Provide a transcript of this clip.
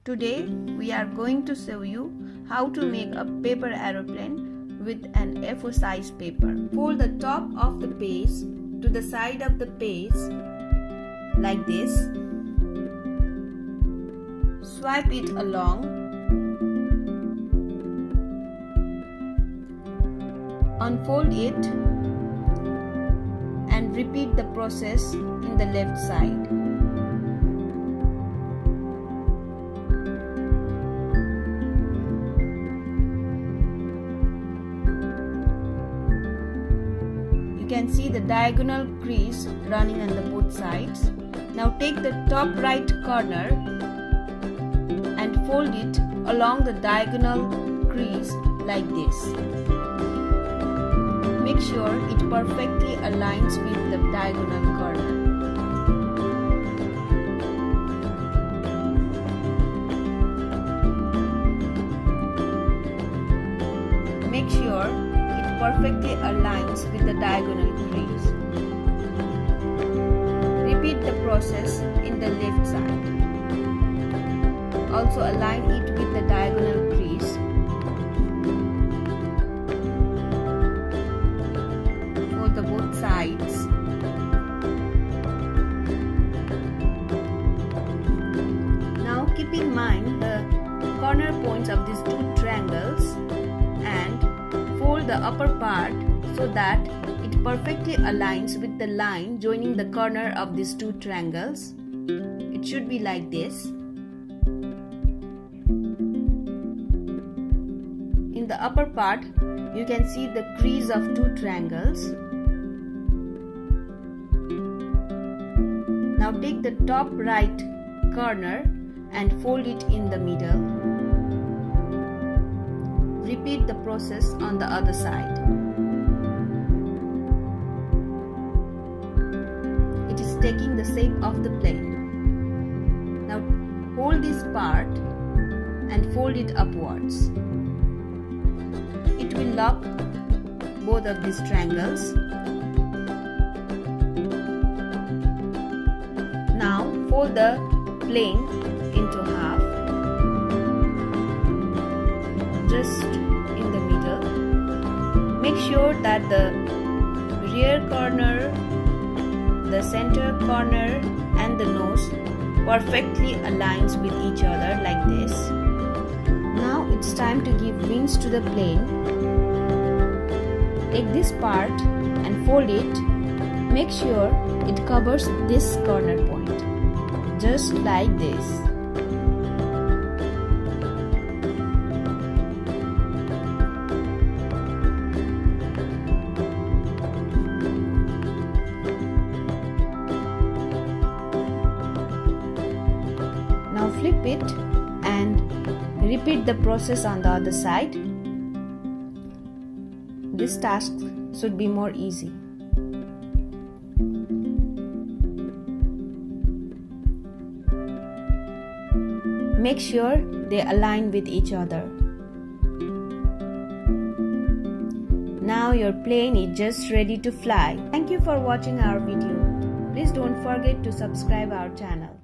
Today we are going to show you how to make a paper aeroplane with an A4 size paper. Fold the top of the page to the side of the page like this. Swipe it along. Unfold it and repeat the process in the left side. You can see the diagonal crease running on the both sides. Now take the top right corner and fold it along the diagonal crease like this. Make sure it perfectly aligns with the diagonal corner. Make sure it perfectly aligns with the diagonal crease. Repeat the process in the left side. Also align it with the diagonal crease. For the both sides. Now keep in mind the corner points of these two triangles and fold the upper part so that it perfectly aligns with the line joining the corner of these two triangles. It should be like this. In the upper part, you can see the crease of two triangles. Now take the top right corner and fold it in the middle. Repeat the process on the other side. It is taking the shape of the plane. Now hold this part and fold it upwards. It will lock both of these triangles. Now fold the plane into half. Just in the middle. Make sure that the rear corner, the center corner and the nose perfectly aligns with each other like this. Now it's time to give wings to the plane. Take this part and fold it. Make sure it covers this corner point. Just like this. Now flip it and repeat the process on the other side. This task should be more easy. Make sure they align with each other. Now your plane is just ready to fly. Thank you for watching our video. Please don't forget to subscribe our channel.